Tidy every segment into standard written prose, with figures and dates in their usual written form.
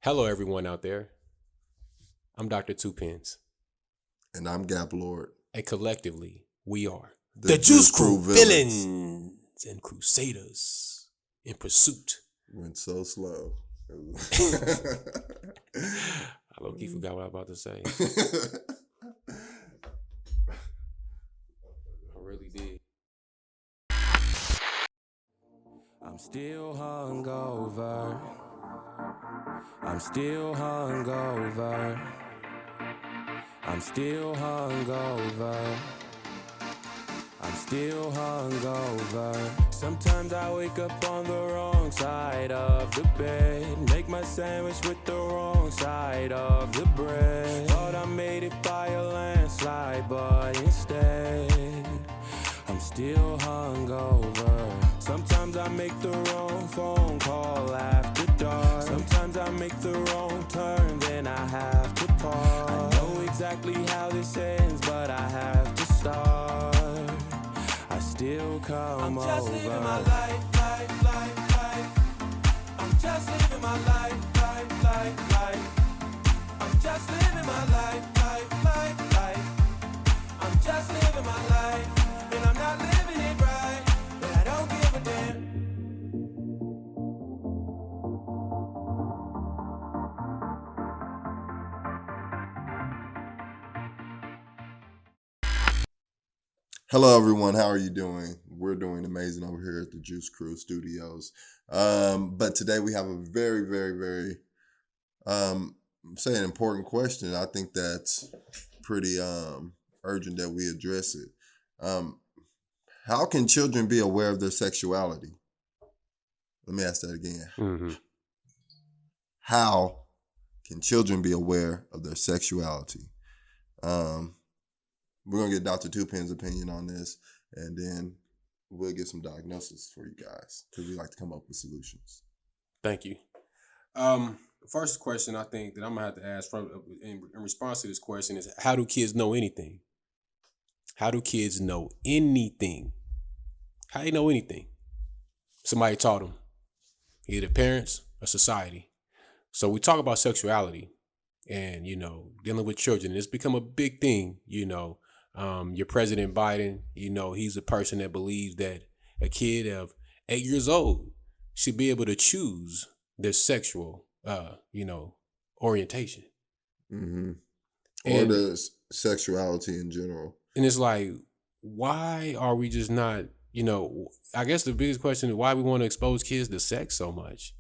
Hello, everyone out there. I'm Dr. Tuepenz. And I'm Gaplord. And collectively, we are The Juice Crew villains and crusaders in pursuit. Went so slow. I low-key forgot what I was about to say. I really did. I'm still hungover. I'm still hungover. I'm still hungover. I'm still hungover. Sometimes I wake up on the wrong side of the bed. Make my sandwich with the wrong side of the bread. Thought I made it by a landslide, but instead I'm still hungover. Sometimes I make the wrong phone call after dark. Sometimes I make the wrong turn, then I have to pause. I know exactly how this ends, but I have to start. I still come over. I'm just living my life. I'm just living my life. I'm just living my life. I'm just living my life, and I'm not living it right, but I don't give a damn. Hello, everyone. How are you doing? We're doing amazing over here at the Juice Crew Studios. But today we have a very, say an important question. I think that's pretty urgent that we address it. How can children be aware of their sexuality? Let me ask that again. Mm-hmm. How can children be aware of their sexuality? We're going to get Dr. Tuepen's opinion on this, and then we'll get some diagnosis for you guys, because we like to come up with solutions. Thank you. First question I think that I'm going to have to ask in response to this question is, how do kids know anything? How do kids know anything? How do they know anything? Somebody taught them, either parents or society. So we talk about sexuality and, dealing with children. It's become a big thing, Your President Biden, he's a person that believes that a kid of 8 years old should be able to choose their sexual, orientation. Mm-hmm. Or the sexuality in general. And it's like, why are we just not, I guess the biggest question is why we want to expose kids to sex so much.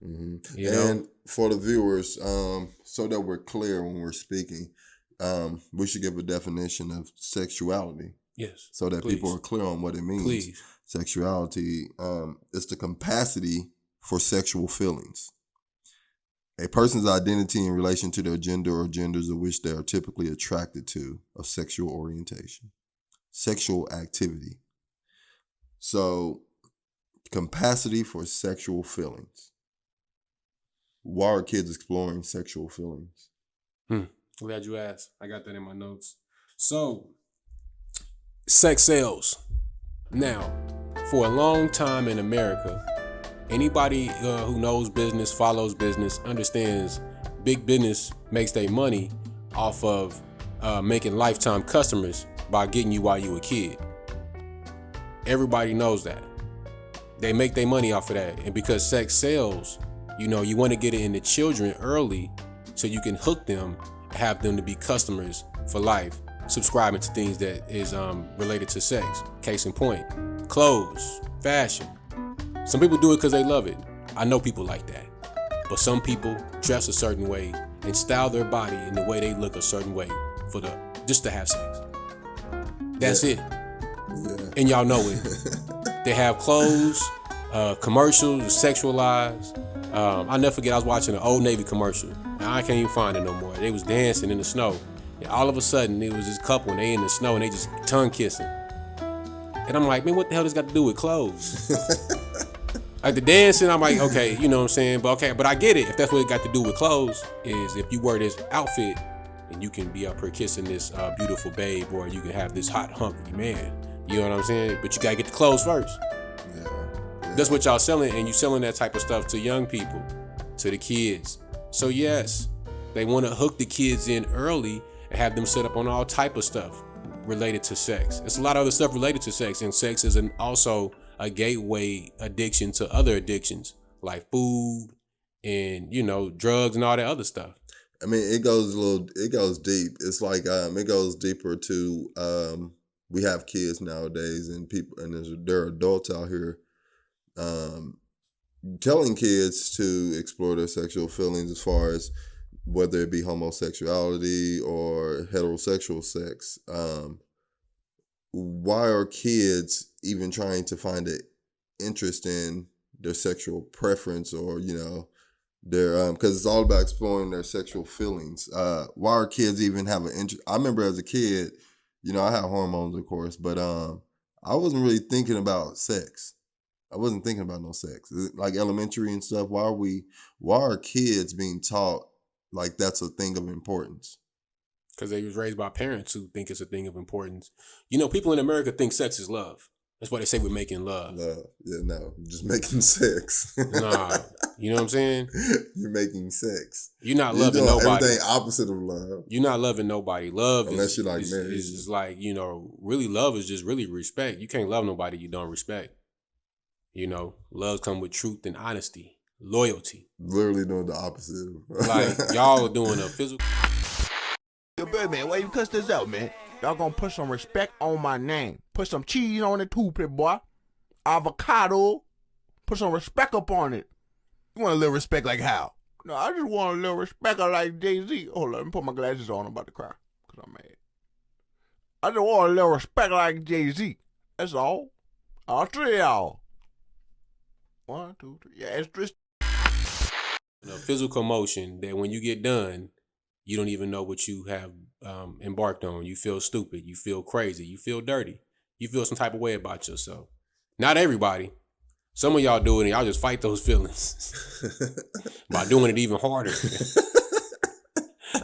Mm-hmm. And for the viewers, so that we're clear when we're speaking, we should give a definition of sexuality. Yes. So that please. People are clear on what it means. Please. Sexuality is the capacity for sexual feelings. A person's identity in relation to their gender or genders of which they are typically attracted to, of sexual orientation. Sexual activity. So, capacity for sexual feelings. Why are kids exploring sexual feelings? Glad you asked. I got that in my notes. So, sex sells. Now, for a long time in America, anybody who knows business, follows business, understands big business makes their money off of making lifetime customers by getting you while you a kid. Everybody knows that. They make their money off of that. And because sex sells, you want to get it into children early so you can hook them, have them to be customers for life, subscribing to things that is related to sex. Case in point, clothes, fashion. Some people do it because they love it. I know people like that. But some people dress a certain way and style their body in the way they look a certain way just to have sex. That's it. Yeah. And y'all know it. They have clothes, commercials, sexualized. I'll never forget, I was watching an Old Navy commercial. And I can't even find it no more. They was dancing in the snow. And all of a sudden, it was this couple and they in the snow and they just tongue kissing. And I'm like, man, what the hell does got to do with clothes? Like the dancing, I'm like, okay, you know what I'm saying? But I get it. If that's what it got to do with clothes, is if you wear this outfit, then you can be up here kissing this beautiful babe, or you can have this hot hunky man. You know what I'm saying? But you gotta get the clothes first. Yeah. That's what y'all selling, and you selling that type of stuff to young people, to the kids. So yes, they want to hook the kids in early and have them set up on all type of stuff related to sex. It's a lot of other stuff related to sex, and sex is also a gateway addiction to other addictions like food and drugs and all that other stuff. I mean, it goes deep. It's like it goes deeper to we have kids nowadays, and there are adults out here telling kids to explore their sexual feelings, as far as whether it be homosexuality or heterosexual sex. Why are kids even trying to find an interest in their sexual preference, or their because it's all about exploring their sexual feelings? Why are kids even have an interest? I remember as a kid, I had hormones, of course, but I wasn't really thinking about sex. I wasn't thinking about no sex. Like elementary and stuff. Why are kids being taught like that's a thing of importance? Because they was raised by parents who think it's a thing of importance. People in America think sex is love. That's why they say we're making love. Love. Yeah, no. You're just making sex. Nah. You know what I'm saying? You're making sex. You're not loving nobody. Everything opposite of love. You're not loving nobody. Love unless you're like married. Is like, really love is just really respect. You can't love nobody you don't respect. Love comes with truth and honesty. Loyalty. Literally doing the opposite. Like, y'all are doing a physical... Yo, Birdman, why you cuss this out, man? Y'all gonna put some respect on my name. Put some cheese on it too, pit boy. Avocado. Put some respect up on it. You want a little respect like how? No, I just want a little respect like Jay-Z. Hold on, let me put my glasses on. I'm about to cry because I'm mad. I just want a little respect like Jay-Z. That's all. All three of y'all. 1, 2, 3. Yeah, it's just physical motion that when you get done, you don't even know what you have embarked on. You feel stupid. You feel crazy. You feel dirty. You feel some type of way about yourself. Not everybody. Some of y'all do it and y'all just fight those feelings by doing it even harder.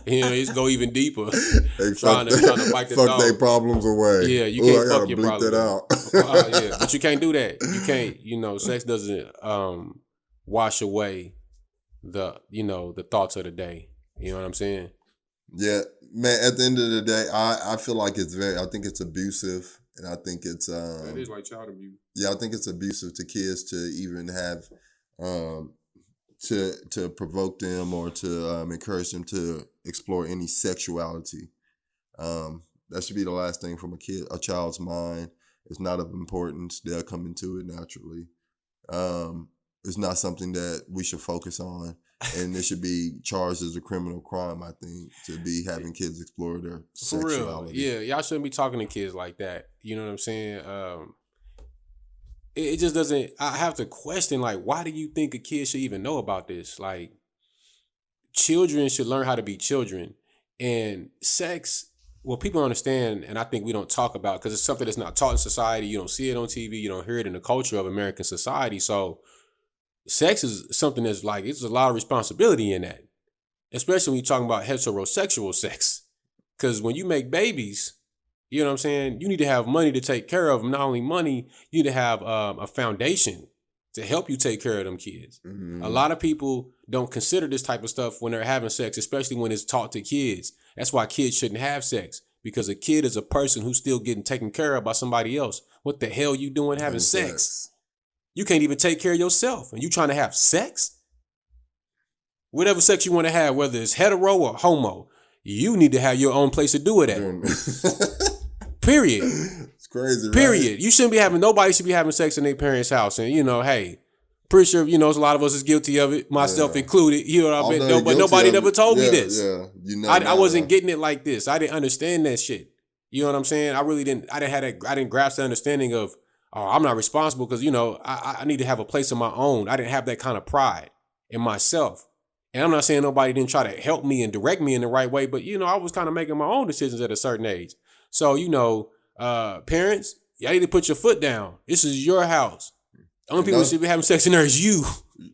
It's go even deeper. They trying to fight the fuck their problems away. Yeah, you can't fuck your problems. That out. Yeah, but you can't do that. You can't. Sex doesn't wash away the thoughts of the day. You know what I'm saying? Yeah, man. At the end of the day, I feel like I think it's abusive, and I think it's it is like child abuse. Yeah, I think it's abusive to kids to even have to provoke them or to encourage them to explore any sexuality. That should be the last thing from a child's mind. It's not of importance. They'll come into it naturally. It's not something that we should focus on, and it should be charged as a criminal crime, I think, to be having kids explore their sexuality. For real. Yeah, y'all shouldn't be talking to kids like that. You know what I'm saying? It just doesn't... I have to question, like, why do you think a kid should even know about this? Like, children should learn how to be children. And sex, well, people understand, and I think we don't talk about, because it's something that's not taught in society. You don't see it on TV. You don't hear it in the culture of American society. So sex is something that's like, it's a lot of responsibility in that, especially when you're talking about heterosexual sex. Because when you make babies, you know what I'm saying, you need to have money to take care of them. Not only money, you need to have a foundation to help you take care of them kids. Mm-hmm. A lot of people don't consider this type of stuff when they're having sex, especially when it's taught to kids. That's why kids shouldn't have sex, because a kid is a person who's still getting taken care of by somebody else. What the hell you doing having sex? You can't even take care of yourself, and you trying to have sex? Whatever sex you want to have, whether it's hetero or homo, you need to have your own place to do it at. Period. It's crazy, right? Period. You shouldn't be having, nobody should be having sex in their parents' house. And, hey, pretty sure, a lot of us is guilty of it, myself included. You know what I mean? But nobody never told me this. Yeah. I wasn't getting it like this. I didn't understand that shit. You know what I'm saying? I didn't grasp the understanding of, I'm not responsible because, I need to have a place of my own. I didn't have that kind of pride in myself. And I'm not saying nobody didn't try to help me and direct me in the right way, but, I was kind of making my own decisions at a certain age. So, parents, y'all need to put your foot down. This is your house. The only people who should be having sex in there is you.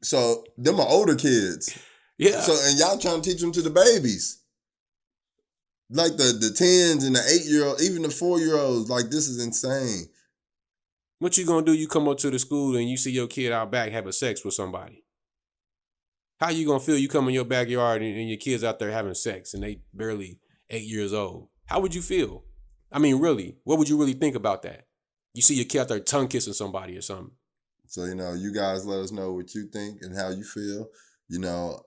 So, them are older kids. Yeah. So, and y'all trying to teach them to the babies. Like the 10s and the 8-year-old, even the 4-year-olds, like, this is insane. What you gonna do? You come up to the school and you see your kid out back having sex with somebody. How you gonna feel? You come in your backyard and your kids out there having sex and they barely 8 years old. How would you feel? I mean, really, what would you really think about that? You see your kid out there tongue kissing somebody or something. So, you guys let us know what you think and how you feel.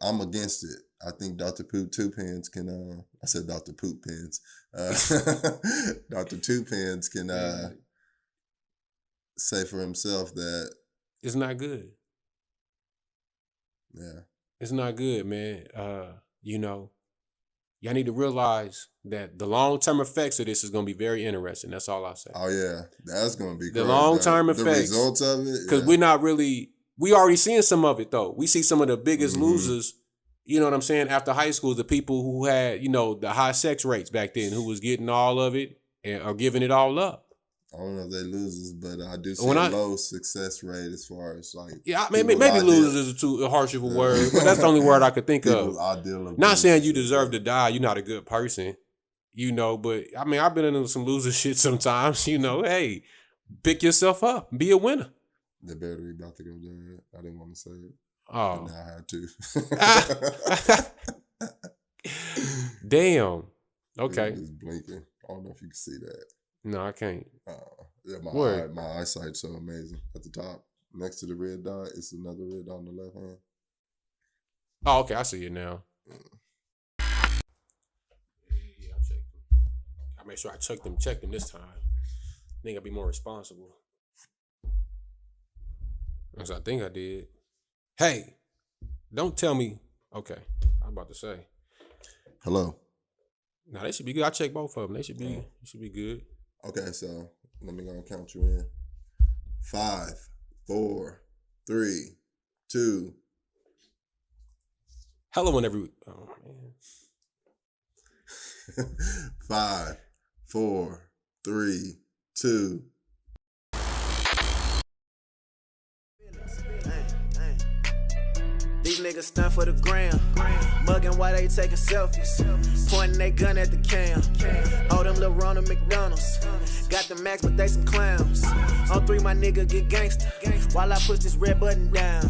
I'm against it. I think Dr. Tuepenz can, I said Dr. Poopens. Dr. Tuepenz can say for himself that it's not good. Yeah. It's not good, man. Y'all need to realize that the long-term effects of this is going to be very interesting. That's all I say. Oh, yeah. That's going to be the crazy. long-term effects. The results of it. Because we already seeing some of it, though. We see some of the biggest losers, you know what I'm saying, after high school, the people who had, the high sex rates back then, who was getting all of it and are giving it all up. I don't know if they losers, but I do see a low success rate as far as like. Yeah, maybe losers is too harsh of a word, but that's the only word I could think of. Not saying you deserve to die. You're not a good person, but I mean, I've been into some loser shit sometimes. Hey, pick yourself up, be a winner. The battery about to go dead. I didn't want to say it. Oh, but now I had to. Damn. Okay. It's blinking. I don't know if you can see that. No, I can't. My eyesight's so amazing. At the top, next to the red dot, it's another red dot on the left hand. Oh, okay. I see it now. Yeah, I checked them. I make sure I check them this time. I think I'll be more responsible. That's what I think I did. Hey, don't tell me. Okay, I'm about to say. Hello. No, they should be good. I checked both of them. They should be good. Okay, so let me go count you in. 5, 4, 3, 2. Hello, whenever. Oh man. 5, 4, 3, 2. These niggas stunt for the gram. Mugging while they taking selfies. Pointing they gun at the cam. Oh, them little Ronald McDonald's. Got the max, but they some clowns. On 3, my nigga get gangster. While I push this red button down.